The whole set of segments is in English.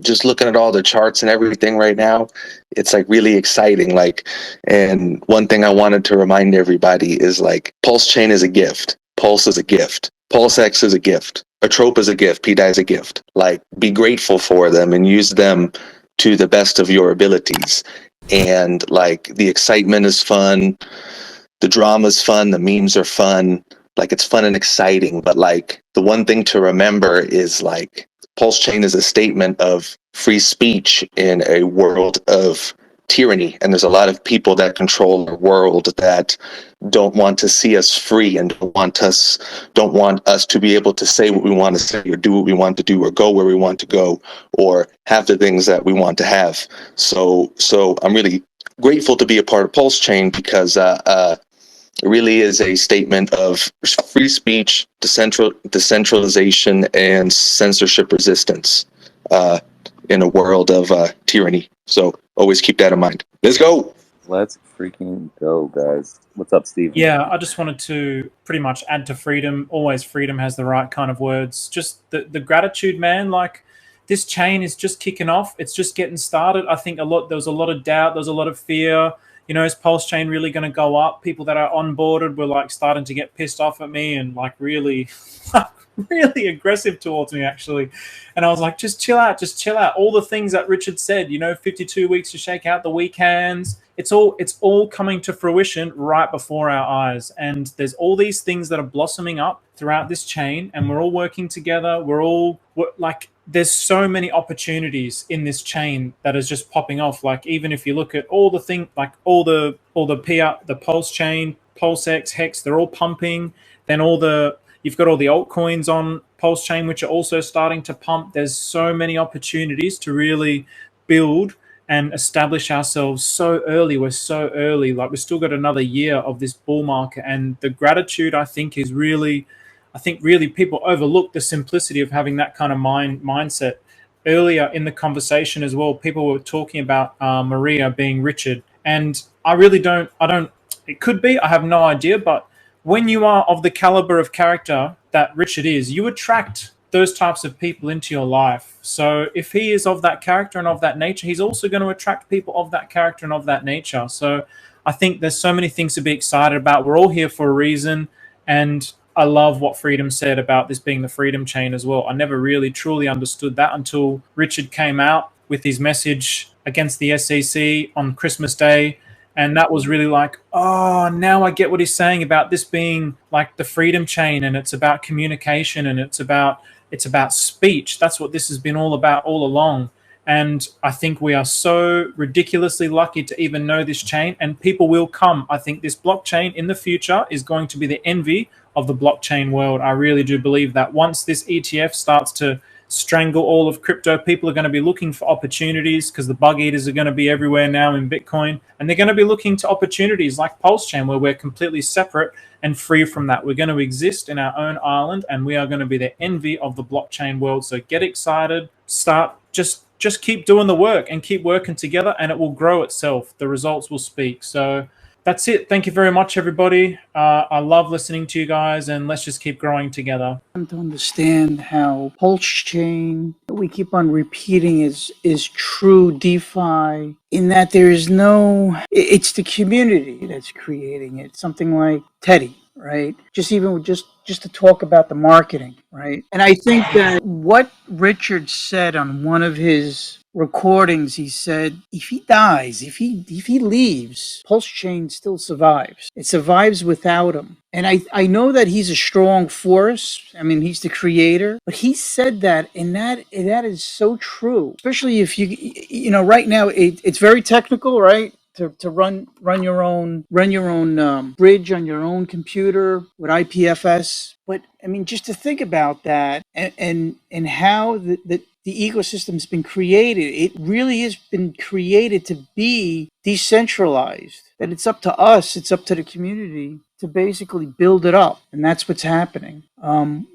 just looking at all the charts and everything right now, it's like really exciting. Like, and one thing I wanted to remind everybody is like, Pulsechain is a gift. Pulse is a gift. PulseX is a gift. Atropa is a gift. PDI is a gift. Like, be grateful for them and use them to the best of your abilities. And like, the excitement is fun. The drama is fun. The memes are fun. Like, it's fun and exciting. But like, the one thing to remember is like, Pulsechain is a statement of free speech in a world of tyranny. And there's a lot of people that control our world that don't want to see us free and don't want us to be able to say what we want to say or do what we want to do or go where we want to go or have the things that we want to have. So I'm really grateful to be a part of Pulsechain because it really is a statement of free speech, decentralization, and censorship resistance in a world of tyranny. So always keep that in mind. Let's go. Let's freaking go, guys. What's up, Steve? Yeah, I just wanted to pretty much add to freedom. Always freedom has the right kind of words. Just the gratitude, man. Like, this chain is just kicking off. It's just getting started. I think there was a lot of doubt. There was a lot of fear. You know, is Pulsechain really going to go up? People that are onboarded were like starting to get pissed off at me and like really, really aggressive towards me, actually. And I was like, just chill out, just chill out. All the things that Richard said, you know, 52 weeks to shake out the weekends. It's all coming to fruition right before our eyes. And there's all these things that are blossoming up throughout this chain, and we're all working together. We're like, there's so many opportunities in this chain that is just popping off. Like, even if you look at all the things, like all the PR, the Pulsechain, PulseX, Hex, they're all pumping. Then you've got all the altcoins on Pulsechain, which are also starting to pump. There's so many opportunities to really build and establish ourselves so early. We're so early. Like, we've still got another year of this bull market. And the gratitude, I think, is really, people overlook the simplicity of having that kind of mindset. Earlier in the conversation as well, people were talking about Maria being Richard. And it could be, I have no idea, but when you are of the caliber of character that Richard is, you attract those types of people into your life. So if he is of that character and of that nature, he's also going to attract people of that character and of that nature. So I think there's so many things to be excited about. We're all here for a reason. And I love what Freedom said about this being the freedom chain as well. I never really truly understood that until Richard came out with his message against the SEC on Christmas Day. And that was really like, oh, now I get what he's saying about this being like the freedom chain, and it's about communication, and it's about speech. That's what this has been all about all along. And I think we are so ridiculously lucky to even know this chain, and people will come. I think this blockchain in the future is going to be the envy of the blockchain world. I really do believe that once this ETF starts to strangle all of crypto, people are going to be looking for opportunities because the bug eaters are going to be everywhere now in Bitcoin, and they're going to be looking to opportunities like Pulsechain, where we're completely separate and free from that. We're going to exist in our own island, and we are going to be the envy of the blockchain world. So get excited, start, just keep doing the work and keep working together, and it will grow itself. The results will speak. So that's it. Thank you very much, everybody. I love listening to you guys, and let's just keep growing together. To understand how Pulsechain, we keep on repeating, is true DeFi, in that there is it's the community that's creating it. Something like Teddy, right? Just to talk about the marketing, right? And I think that what Richard said on one of his recordings, he said, if he dies, if he leaves, Pulsechain still survives. It survives without him. And I know that he's a strong force. I mean, he's the creator, but he said that, and that is so true. Especially if you know, right now it's very technical, right? To run your own bridge on your own computer with IPFS. But I mean, just to think about that and how the ecosystem's been created, it really has been created to be decentralized. That it's up to us, it's up to the community to basically build it up, and that's what's happening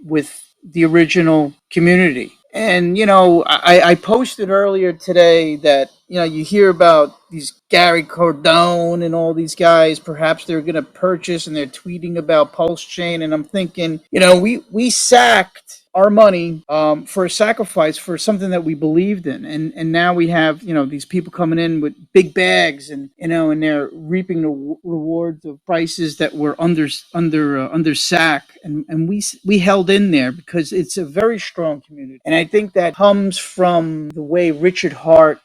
with the original community. And, you know, I posted earlier today that, you know, you hear about these Gary Cardone and all these guys, perhaps they're going to purchase, and they're tweeting about Pulsechain. And I'm thinking, you know, we sacked our money for a sacrifice for something that we believed in, and now we have these people coming in with big bags, and and they're reaping the rewards of prices that were under sack, and we held in there because it's a very strong community, and I think that comes from the way Richard Hart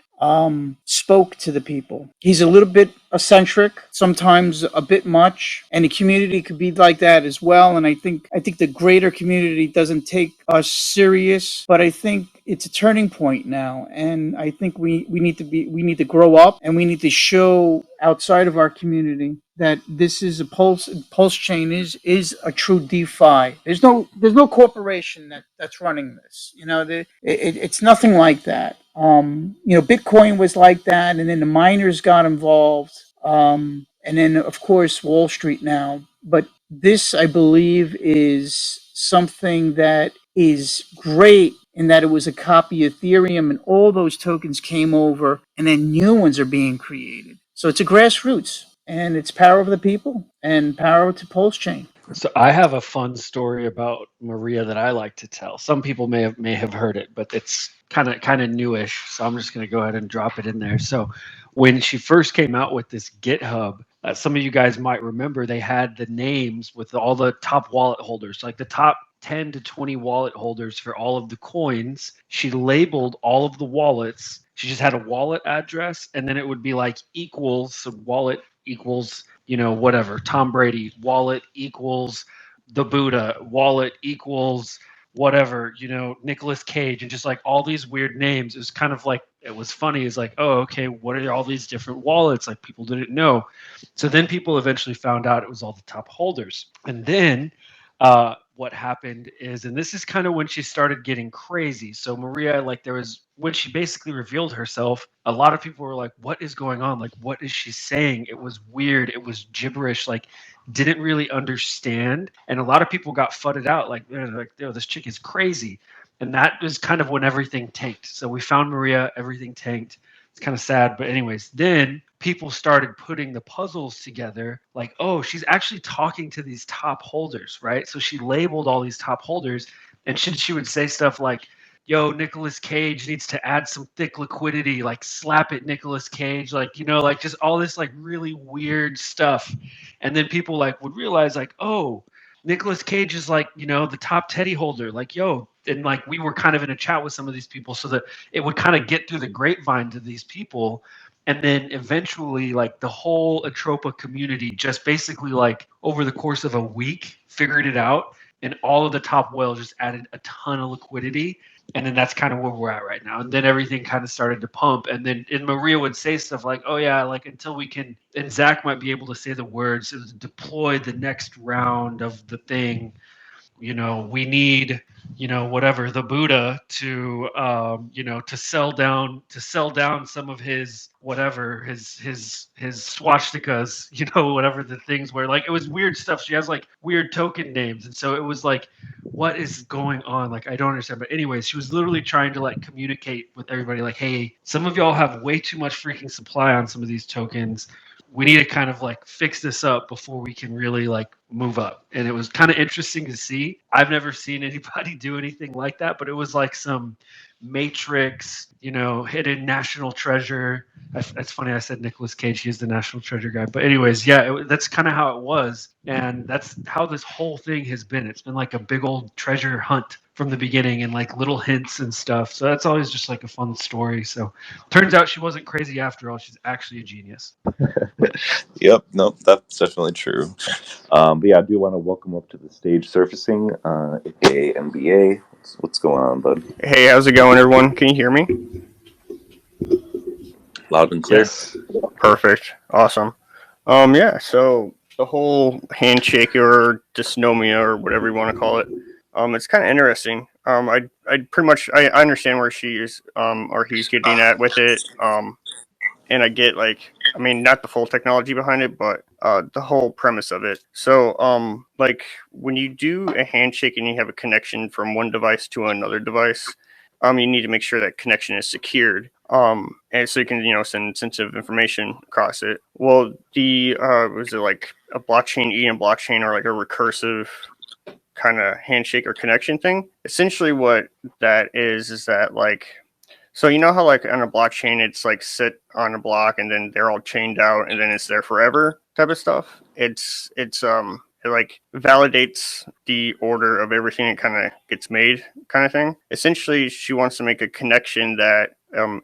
spoke to the people. He's a little bit eccentric, sometimes a bit much, and the community could be like that as well. And I think the greater community doesn't take us serious, but I think it's a turning point now, and I think we need to grow up, and we need to show outside of our community that this is a pulse chain is a true DeFi. There's no corporation that's running this. It's nothing like that. Bitcoin was like that, and then the miners got involved, and then of course Wall Street now. But this, I believe, is something that is great in that it was a copy of Ethereum, and all those tokens came over, and then new ones are being created. So it's a grassroots, and it's power of the people and power to Pulse Chain. So I have a fun story about Maria that I like to tell. Some people may have heard it, but it's kind of newish. So I'm just going to go ahead and drop it in there. So when she first came out with this GitHub, some of you guys might remember they had the names with all the top wallet holders, like the top 10 to 20 wallet holders for all of the coins. She labeled all of the wallets. She just had a wallet address, and then it would be like equals, so wallet equals, whatever, Tom Brady, wallet equals the Buddha, wallet equals whatever, Nicolas Cage, and just like all these weird names. It was kind of like, it was funny. It's like, oh, okay, what are all these different wallets? Like people didn't know. So then people eventually found out it was all the top holders. And then what happened is, and this is kind of when she started getting crazy. So Maria, like when she basically revealed herself, a lot of people were like, what is going on? Like, what is she saying? It was weird. It was gibberish. Like, didn't really understand. And a lot of people got fudded out. Like, this chick is crazy. And that was kind of when everything tanked. So we found Maria, everything tanked. It's kind of sad. But anyways, then people started putting the puzzles together, like, oh, she's actually talking to these top holders, right? So she labeled all these top holders, and she would say stuff like, yo, Nicolas Cage needs to add some thick liquidity, like slap it, Nicolas Cage, like, like just all this like really weird stuff. And then people like would realize like, oh, Nicolas Cage is like, the top teddy holder, like, yo. And like we were kind of in a chat with some of these people so that it would kind of get through the grapevine to these people. And then eventually, like the whole Atropa community just basically like over the course of a week figured it out. And all of the top whales just added a ton of liquidity. And then that's kind of where we're at right now. And then everything kind of started to pump. And then Maria would say stuff like, oh, yeah, like until we can, and Zach might be able to say the words, deploy the next round of the thing. We need, whatever, the Buddha to, to sell down some of his, whatever, his swastikas, whatever the things were. Like, it was weird stuff. She has like weird token names. And so it was like, what is going on? Like, I don't understand. But anyways, she was literally trying to like communicate with everybody like, hey, some of y'all have way too much freaking supply on some of these tokens. We need to kind of like fix this up before we can really like move up. And it was kind of interesting to see. I've never seen anybody do anything like that, but it was like some Matrix, hidden national treasure. It's funny I said Nicolas Cage, he is the national treasure guy. But anyways, yeah, that's kind of how it was. And that's how this whole thing has been. It's been like a big old treasure hunt from the beginning and like little hints and stuff. So that's always just like a fun story. So turns out she wasn't crazy after all. She's actually a genius. Yep, no, that's definitely true. But yeah, I do want to welcome up to the stage Surfacing, aka MBA. What's going on, bud? Hey, how's it going, everyone? Can you hear me? Loud and clear. Yes. Perfect. Awesome. Yeah, so the whole handshake or dysnomia or whatever you want to call it, it's kind of interesting. I pretty much I understand where she is or he's getting at with it. And I get like, I mean, not the full technology behind it, but the whole premise of it. So like when you do a handshake and you have a connection from one device to another device, you need to make sure that connection is secured. And so you can, send sensitive information across it. Well, was it like a blockchain, blockchain, or like a recursive kind of handshake or connection thing. Essentially what that is that like, so you know how like on a blockchain it's like sit on a block and then they're all chained out and then it's there forever type of stuff. It like validates the order of everything and kind of gets made kind of thing. Essentially, she wants to make a connection that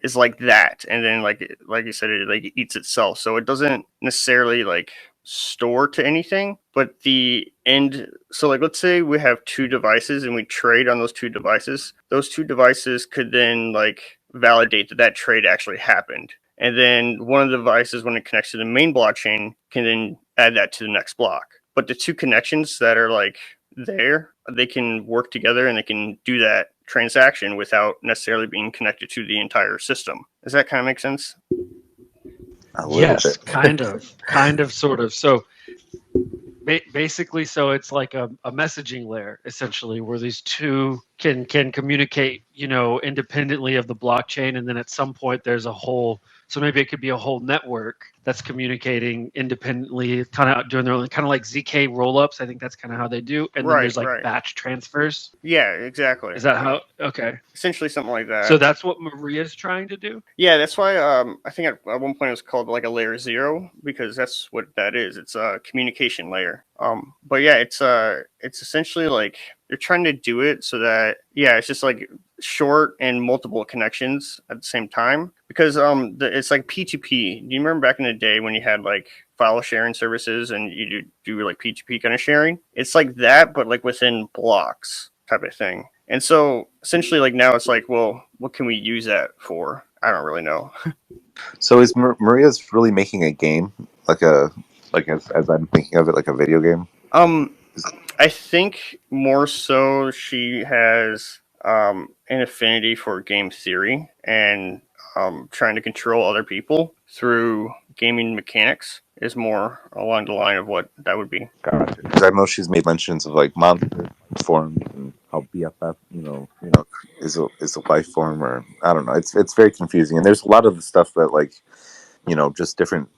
is like that, and then like you said, it like eats itself. So it doesn't necessarily like store to anything, but the end. So like let's say we have two devices and we trade on those two devices. Those two devices could then like validate that trade actually happened. And then one of the devices, when it connects to the main blockchain, can then add that to the next block. But the two connections that are like there, they can work together and they can do that transaction without necessarily being connected to the entire system. Does that kind of make sense? A little Yes, bit. kind of, sort of. So basically, so it's like a messaging layer essentially, where these two can communicate, independently of the blockchain, and then at some point there's a whole. So maybe it could be a whole network that's communicating independently, kind of doing their own, kind of like ZK rollups. I think that's kind of how they do. And then there's like batch transfers. Yeah, exactly. Is that how? Okay. Essentially something like that. So that's what Maria's trying to do? Yeah, that's why I think at one point it was called like a layer 0, because that's what that is. It's a communication layer. But yeah, it's essentially like they're trying to do it so that, yeah, it's just like short and multiple connections at the same time, because it's like P2P. Do you remember back in the day when you had like file sharing services and you do like P2P kind of sharing? It's like that, but like within blocks type of thing. And so essentially like now it's like, well, what can we use that for? I don't really know. So is Maria's really making a game, like as I'm thinking of it, like a video game? I think more so she has an affinity for game theory and trying to control other people through gaming mechanics is more along the line of what that would be. Gotcha. Because I know she's made mentions of like monster forms and how BFF, is a life form, or I don't know. It's very confusing, and there's a lot of the stuff that like, just different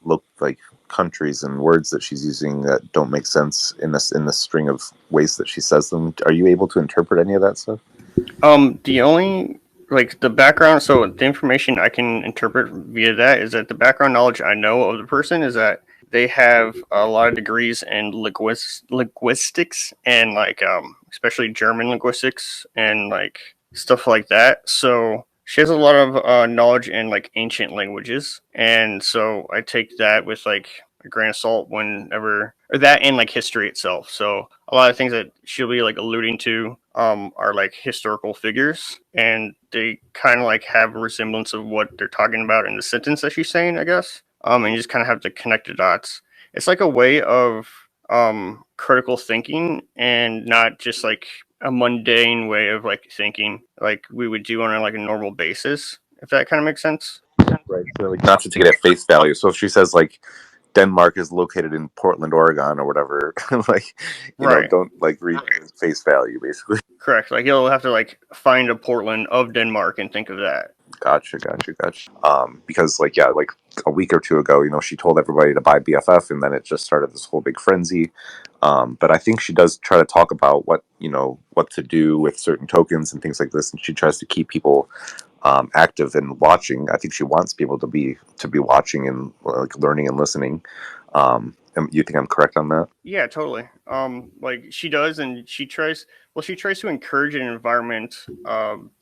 like countries and words that she's using that don't make sense in the string of ways that she says them. Are you able to interpret any of that stuff? The only like the background, so the information I can interpret via that is that the background knowledge I know of the person is that they have a lot of degrees in linguistics and like especially German linguistics and like stuff like that. So she has a lot of knowledge in like ancient languages, and so I take that with like a grain of salt whenever, or that and like history itself. So a lot of things that she'll be like alluding to are like historical figures, and they kind of like have a resemblance of what they're talking about in the sentence that she's saying, I guess. And you just kind of have to connect the dots. It's like a way of critical thinking and not just like a mundane way of like thinking like we would do on a normal basis, if that kind of makes sense. Right. So like not to take it at face value. So if she says like Denmark is located in Portland, Oregon, or whatever, like don't like read face value, basically. Correct. Like you'll have to like find a Portland of Denmark and think of that. Gotcha. Because like a week or two ago, she told everybody to buy BFF, and then it just started this whole big frenzy. But I think she does try to talk about what to do with certain tokens and things like this, and she tries to keep people active and watching. I think she wants people to be watching and like learning and listening. You think I'm correct on that? Yeah, totally. Like she does, and she tries to encourage an environment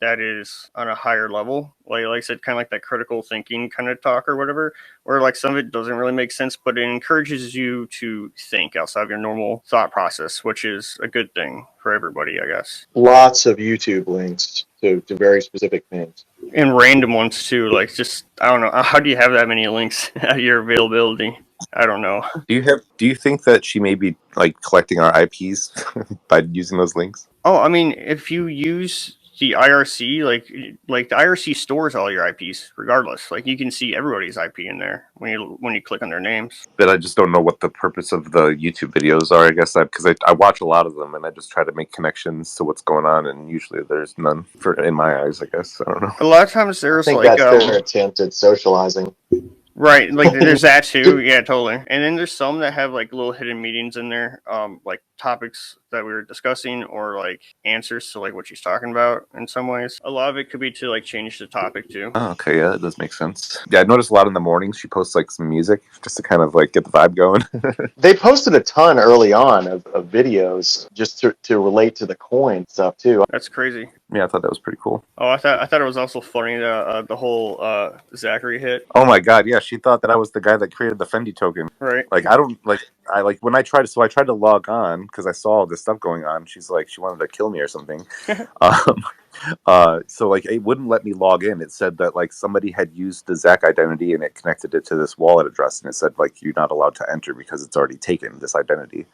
that is on a higher level. Like I said, kind of like that critical thinking kind of talk or whatever, where like some of it doesn't really make sense, but it encourages you to think outside of your normal thought process, which is a good thing for everybody, I guess. Lots of YouTube links to very specific things. And random ones too, like just, I don't know, how do you have that many links at your availability? I don't know. Do you think that she may be like collecting our IPs by using those links? Oh, I mean, if you use the IRC, like the IRC stores all your IPs regardless. Like you can see everybody's IP in there when you click on their names. But I just don't know what the purpose of the YouTube videos are. I guess because I watch a lot of them and I just try to make connections to what's going on, and usually there's none in my eyes. I guess I don't know. A lot of times there's I think that's their attempt at socializing. Right, like there's that too. Yeah, totally. And then there's some that have like little hidden meanings in there, like topics that we were discussing or like answers to like what she's talking about in some ways. A lot of it could be to like change the topic too. Oh, okay, yeah, that does make sense. Yeah, I noticed a lot in the mornings she posts like some music just to kind of like get the vibe going. They posted a ton early on of videos just to relate to the coin stuff too. That's crazy. Yeah, I thought that was pretty cool. Oh, I thought it was also funny the whole Zachary hit. Oh my god, yeah, she thought that I was the guy that created the Fendi token. Right. Like I don't like I like when I tried to log on because I saw all this stuff going on. She's like she wanted to kill me or something. So like it wouldn't let me log in. It said that like somebody had used the Zach identity and it connected it to this wallet address, and it said like you're not allowed to enter because it's already taken this identity.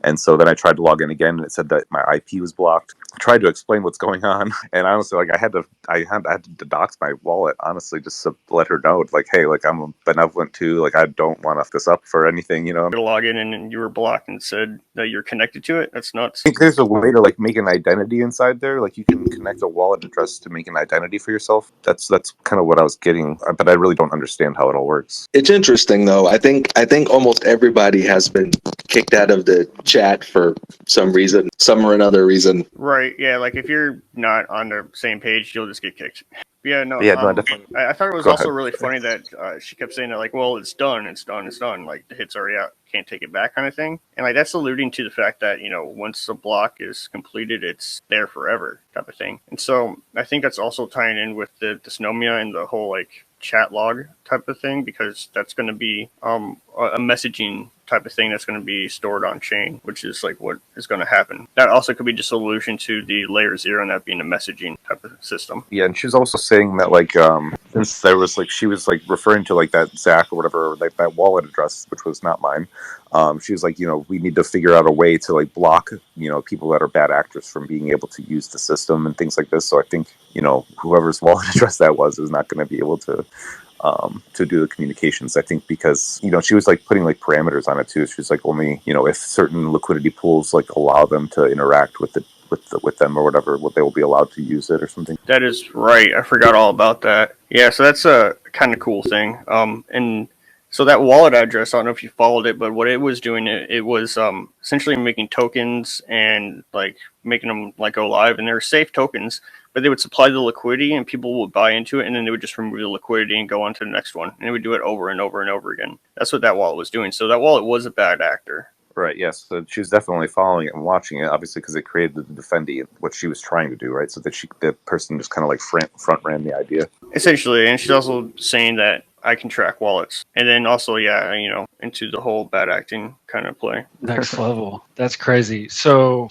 And so then I tried to log in again, and it said that my IP was blocked. I tried to explain what's going on, and honestly, like I had to dox my wallet, honestly, just to let her know, like, hey, like I'm benevolent too, like I don't want to f this up for anything, you know. To log in and you were blocked and said that you're connected to it. That's nuts. I think there's a way to like make an identity inside there, like you can connect a wallet address to make an identity for yourself. That's kind of what I was getting, but I really don't understand how it all works. It's interesting though. I think almost everybody has been kicked out of the chat for some reason, some or another reason. Right. Yeah. Like if you're not on the same page, you'll just get kicked. Yeah. No. Yeah. No, definitely. I thought it was Go also ahead. really funny that she kept saying that like, well, it's done. Like the hit's already out. Can't take it back kind of thing. And like that's alluding to the fact that, you know, once the block is completed, it's there forever type of thing. And so I think that's also tying in with the dysnomia and the whole like chat log type of thing, because that's going to be a messaging type of thing that's going to be stored on chain, which is like what is going to happen. That also could be just a solution to the layer 0 and that being a messaging type of system. Yeah, and she was also saying that like since there was like she was like referring to like that Zach or whatever, like that wallet address, which was not mine. She was like, you know, we need to figure out a way to like block, you know, people that are bad actors from being able to use the system and things like this. So I think, you know, whoever's wallet address that was is not going to be able to do the communications. I think because, you know, she was like putting like parameters on it too. She's like only, you know, if certain liquidity pools like allow them to interact with them or whatever, what they will be allowed to use it or something. That is right. I forgot all about that. Yeah, so that's a kind of cool thing. And so that wallet address, I don't know if you followed it, but what it was doing, it was essentially making tokens and like making them like go live, and they're safe tokens, but they would supply the liquidity and people would buy into it, and then they would just remove the liquidity and go on to the next one, and they would do it over and over and over again. That's what that wallet was doing. So that wallet was a bad actor. Right, yes. So she was definitely following it and watching it, obviously, because it created the Defendi, what she was trying to do, right? So that the person just kind of like front ran the idea. Essentially, and she's also saying that I can track wallets. And then also, yeah, you know, into the whole bad acting kind of play. Next level. That's crazy. So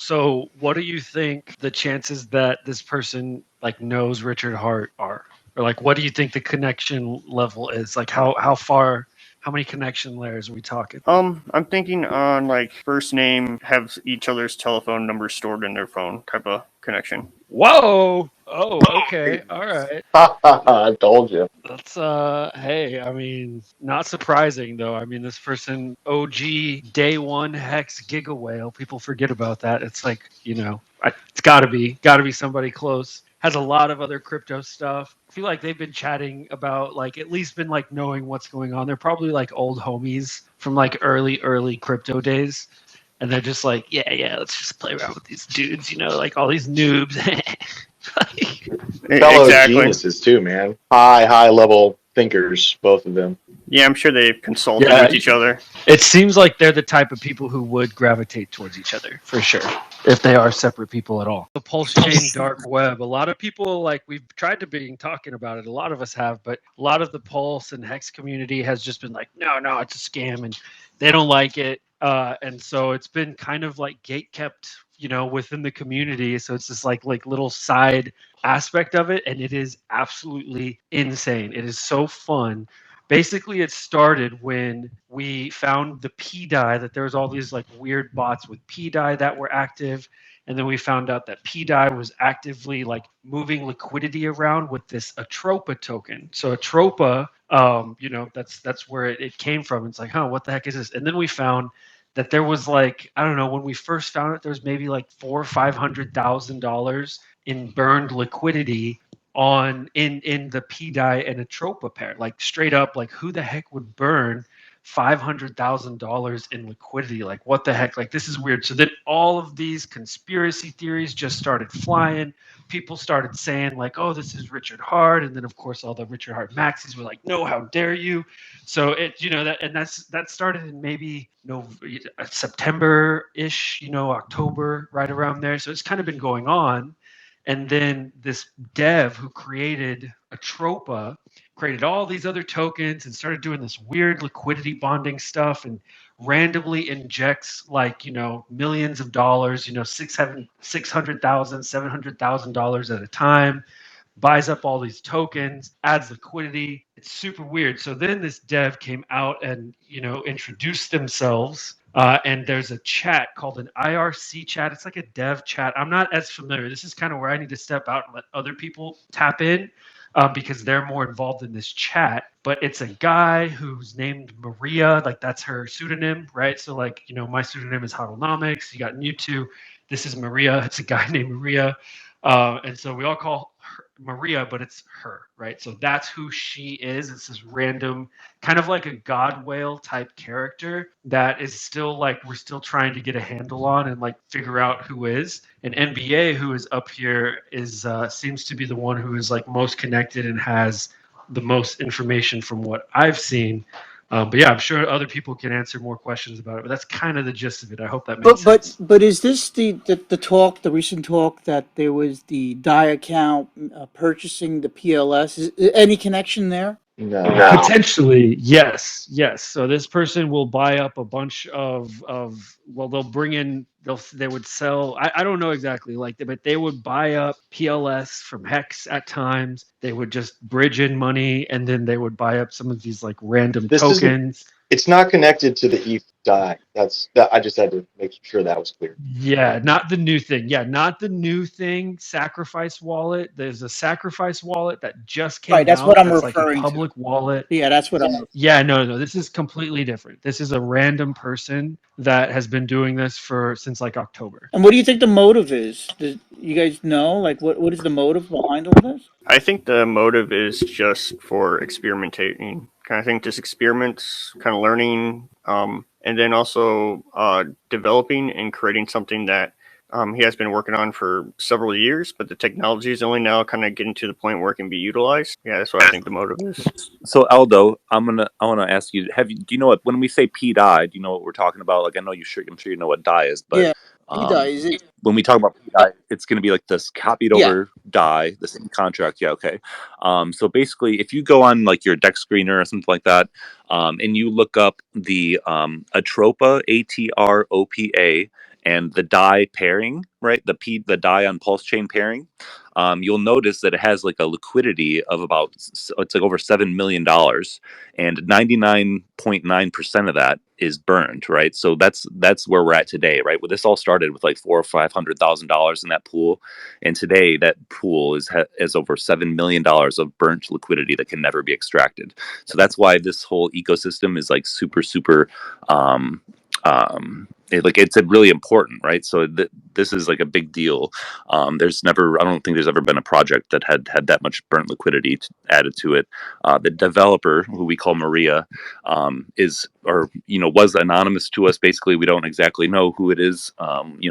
what do you think the chances that this person like knows Richard Hart are? Or like, what do you think the connection level is? Like how far, how many connection layers are we talking? I'm thinking on like first name, have each other's telephone numbers stored in their phone type of connection. Whoa. Oh, okay. All right. I told you. That's hey, I mean, not surprising though. I mean, this person OG day one hex giga whale. People forget about that. It's like, you know, it's gotta be somebody close. Has a lot of other crypto stuff. I feel like they've been chatting about like at least been like knowing what's going on. They're probably like old homies from like early crypto days. And they're just like, yeah, let's just play around with these dudes, you know, like all these noobs. Fellow Exactly. geniuses too, man. High level thinkers, both of them. Yeah, I'm sure they've consulted with each other. It seems like they're the type of people who would gravitate towards each other, for sure, if they are separate people at all. The Pulsechain dark web, a lot of people, like, we've tried to be talking about it, a lot of us have, but a lot of the Pulse and Hex community has just been like, no, it's a scam, and they don't like it. And so it's been kind of like gate kept, you know, within the community. So it's just like little side aspect of it. And it is absolutely insane. It is so fun. Basically, it started when we found the PDI, that there was all these like weird bots with PDI that were active. And then we found out that PDI was actively like moving liquidity around with this atropa token. So atropa, you know, that's where it came from. It's like, what the heck is this? And then we found that there was like, I don't know, when we first found it, there was maybe like $400,000 or $500,000 in burned liquidity in the PDI and atropa pair. Like straight up, like who the heck would burn $500,000 in liquidity? Like what the heck? Like this is weird. So then all of these conspiracy theories just started flying. People started saying like, oh, this is Richard Hart, and then of course all the Richard Hart maxis were like, no, how dare you? So it, you know, that started in maybe September-ish, October, right around there. So it's kind of been going on. And then this dev who created Atropa created all these other tokens and started doing this weird liquidity bonding stuff and randomly injects like, millions of dollars, $600,000, $700,000 at a time, buys up all these tokens, adds liquidity. It's super weird. So then this dev came out and, introduced themselves. And there's a chat called an IRC chat. It's like a dev chat. I'm not as familiar. This is kind of where I need to step out and let other people tap in because they're more involved in this chat. But it's a guy who's named Maria. Like that's her pseudonym, right? So like, my pseudonym is Hodlnomics. You got Mewtwo. This is Maria. It's a guy named Maria. And so we all call her Maria, but it's her, right? So that's who she is. It's this random, kind of like a god whale type character that is still like we're still trying to get a handle on and like figure out who is. And NBA, who is up here, is seems to be the one who is like most connected and has the most information from what I've seen. But yeah, I'm sure other people can answer more questions about it. But that's kind of the gist of it. I hope that makes sense. But is this the recent talk that there was the DAI account purchasing the PLS? Is any connection there? No. Potentially, yes. So this person will buy up a bunch of well, they'll bring in they would sell. I don't know exactly but they would buy up PLS from Hex at times. They would just bridge in money and then they would buy up some of these like random tokens. It's not connected to the ETH DAI. I just had to make sure that was clear. Yeah, not the new thing. Yeah, not the new thing. Sacrafice wallet. There's a Sacrafice wallet that just came out. Right, that's what I'm like referring a public wallet. Yeah, that's what I'm. Yeah, no. This is completely different. This is a random person that has been doing this since like October. And what do you think the motive is? Do you guys know? Like, what is the motive behind all this? I think the motive is just for experimenting, kind of thing, just experiments, kind of learning, and then also developing and creating something that he has been working on for several years, but the technology is only now kind of getting to the point where it can be utilized. Yeah, that's what I think the motive is. So Aldo, I want to ask you, do you know what, when we say PDI, do you know what we're talking about? Like, I'm sure you know what DAI is, but yeah, PDI is it? When we talk about PDI, it's going to be like this copied over DAI, the same contract. Yeah, okay. So basically, if you go on like your deck screener or something like that, and you look up the Atropa, ATROPA, and the DAI pairing, right? The DAI on Pulsechain pairing, you'll notice that it has like a liquidity of about, it's like over $7 million, and 99.9% of that is burned, right? So that's where we're at today, right? Well, this all started with like $400,000 or $500,000 in that pool, and today that pool is over $7 million of burnt liquidity that can never be extracted. So that's why this whole ecosystem is like super it's really important, right? So this is like a big deal. I don't think there's ever been a project that had that much burnt liquidity added to it. The developer, who we call Maria, was anonymous to us. Basically, we don't exactly know who it is.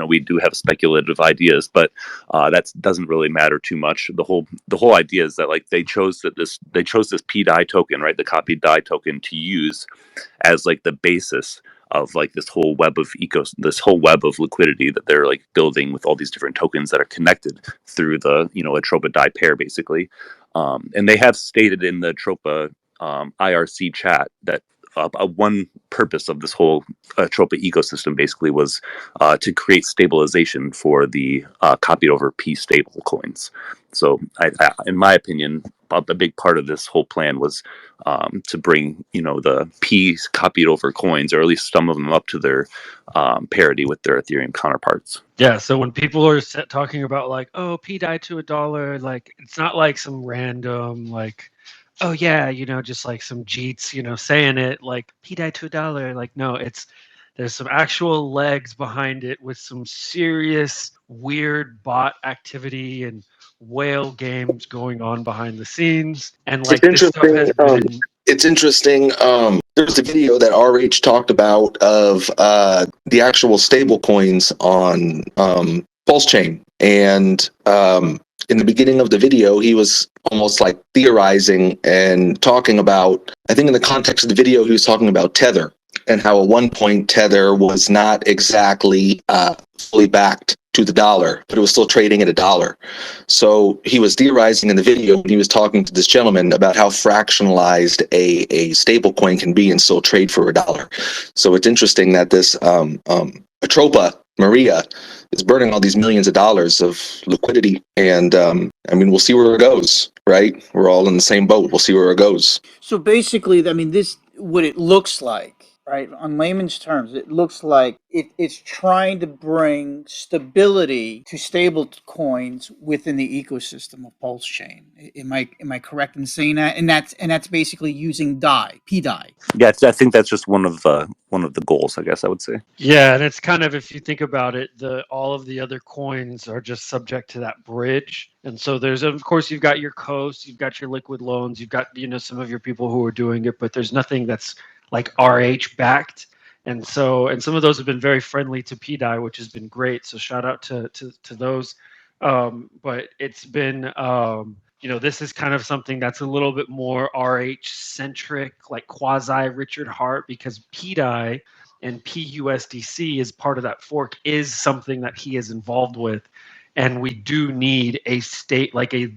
We do have speculative ideas, but that doesn't really matter too much. The whole idea is that like they chose this PDI token, right? The copied DAI token, to use as like the basis of like this whole web of liquidity that they're like building with all these different tokens that are connected through the Atropa DAI pair, basically. And they have stated in the Atropa IRC chat that one purpose of this whole Atropa ecosystem basically was to create stabilization for the copied over P stable coins. So in my opinion, a big part of this whole plan was to bring the P copied over coins, or at least some of them, up to their parity with their Ethereum counterparts. Yeah, so when people are talking about like, oh, P died to $1, like it's not like some random like, oh yeah, just like some Jeets, saying it like P died to $1. Like, no, there's some actual legs behind it with some serious weird bot activity and whale games going on behind the scenes, and It's like this stuff interesting. has been. It's interesting. There's a video that RH talked about of the actual stable coins on Pulsechain, and in the beginning of the video, he was almost like theorizing and talking about. I think in the context of the video, he was talking about Tether and how at one point Tether was not exactly fully backed to the dollar, but it was still trading at $1. So he was theorizing in the video when he was talking to this gentleman about how fractionalized a stable coin can be and still trade for $1. So it's interesting that this atropa Maria is burning all these millions of dollars of liquidity, and I mean, we'll see where it goes. Right? We're all in the same boat. We'll see where it goes. So basically, I mean, this what it looks like, right? On layman's terms, it looks like it's trying to bring stability to stable coins within the ecosystem of Pulse Chain. Am I correct in saying that? And that's basically using DAI, PDAI. Yeah, I think that's just one of the goals, I guess I would say. Yeah, and it's kind of, if you think about it, all of the other coins are just subject to that bridge. And so there's, of course, you've got your coast, you've got your liquid loans, you've got, some of your people who are doing it, but there's nothing that's like RH backed. And so, and some of those have been very friendly to PDAI, which has been great. So shout out to those. But it's been, this is kind of something that's a little bit more RH centric, like quasi Richard Hart, because PDAI and PUSDC is part of that fork, is something that he is involved with, and we do need a state, like a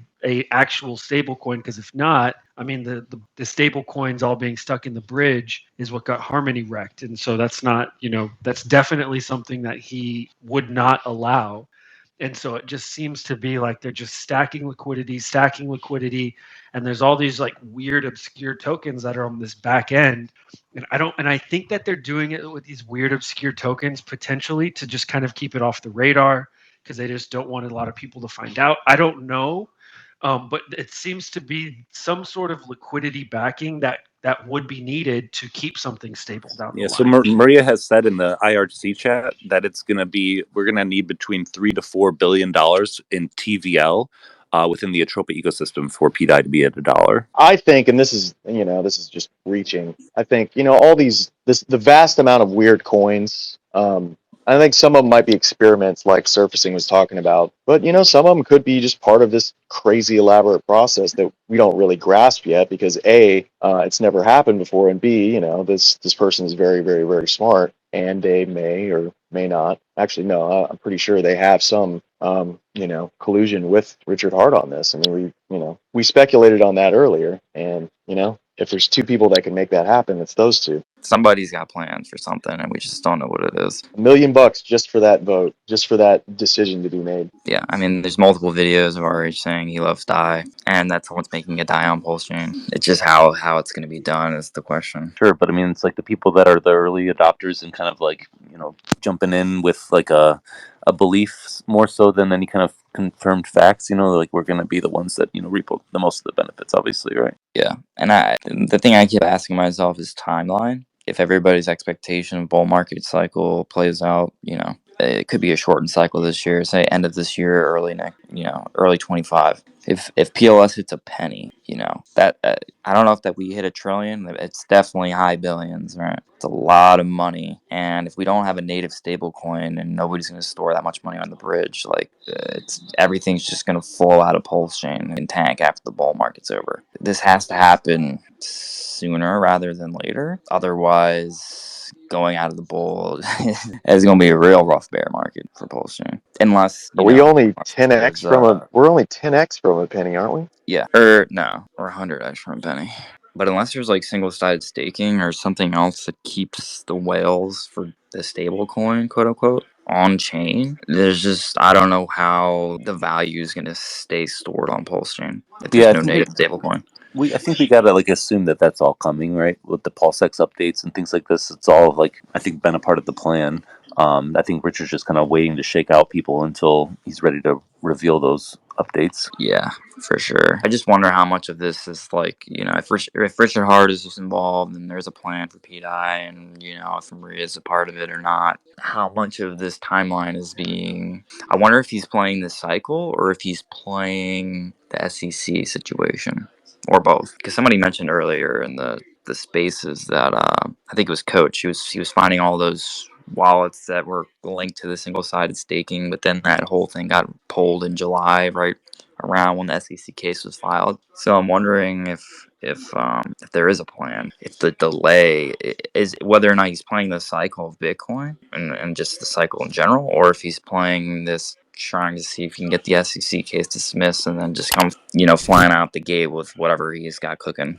actual stable coin, because if not, I mean, the stable coins all being stuck in the bridge is what got Harmony wrecked. And so that's not, that's definitely something that he would not allow. And so it just seems to be like they're just stacking liquidity, and there's all these like weird obscure tokens that are on this back end. And I think that they're doing it with these weird obscure tokens potentially to just kind of keep it off the radar, because they just don't want a lot of people to find out. I don't know. But it seems to be some sort of liquidity backing that would be needed to keep something stable down the Yeah, line. so Maria has said in the IRC chat that we're going to need between $3 to $4 billion in TVL within the atropa ecosystem for PDAI to be at $1. I think, and this is just reaching. I think all the vast amount of weird coins. I think some of them might be experiments like Surfacing was talking about, but some of them could be just part of this crazy elaborate process that we don't really grasp yet because A, it's never happened before, and B, this person is very, very, very smart, and they may or may not. Actually, no, I'm pretty sure they have some collusion with Richard Hart on this. I mean, we speculated on that earlier, and if there's two people that can make that happen, it's those two. Somebody's got plans for something, and we just don't know what it is. $1 million just for that vote, just for that decision to be made. Yeah, I mean, there's multiple videos of RH saying he loves DAI, and that's what's making a DAI on Pulsechain. It's just how it's going to be done is the question. Sure, but I mean, it's like the people that are the early adopters and kind of like, jumping in with like a belief more so than any kind of confirmed facts, like we're going to be the ones that, reap the most of the benefits, obviously, right? Yeah, and the thing I keep asking myself is timeline. If everybody's expectation of bull market cycle plays out, it could be a shortened cycle this year, say end of this year, early next, early 25. If PLS hits a penny, that I don't know if that we hit $1 trillion. It's definitely high billions, right? It's a lot of money, and if we don't have a native stable coin and nobody's going to store that much money on the bridge, like everything's just going to fall out of Pulsechain and tank after the bull market's over. This has to happen sooner rather than later. Otherwise, going out of the bull is going to be a real rough bear market for Pulsechain. Unless we're only 10x from a penny, aren't we? Yeah, or no, or 100x from a penny. But unless there's like single-sided staking or something else that keeps the whales for the stable coin, quote unquote, on chain, there's just, I don't know how the value is going to stay stored on Pulsechain if there's no native stable coin. I think we gotta assume that that's all coming, right? With the PulseX updates and things like this, it's all I think been a part of the plan. I think Richard's just kind of waiting to shake out people until he's ready to reveal those updates. Yeah, for sure. I just wonder how much of this is like, if Richard Hart is just involved and there's a plan for PDI and, if Maria is a part of it or not. How much of this timeline is being. I wonder if he's playing this cycle or if he's playing the SEC situation or both. Because somebody mentioned earlier in the spaces that I think it was Coach. He was finding all those wallets that were linked to the single-sided staking, but then that whole thing got pulled in July, right around when the SEC case was filed. So I'm wondering if there is a plan, if the delay is whether or not he's playing the cycle of Bitcoin and just the cycle in general, or if he's playing this trying to see if he can get the SEC case dismissed and then just come, flying out the gate with whatever he's got cooking.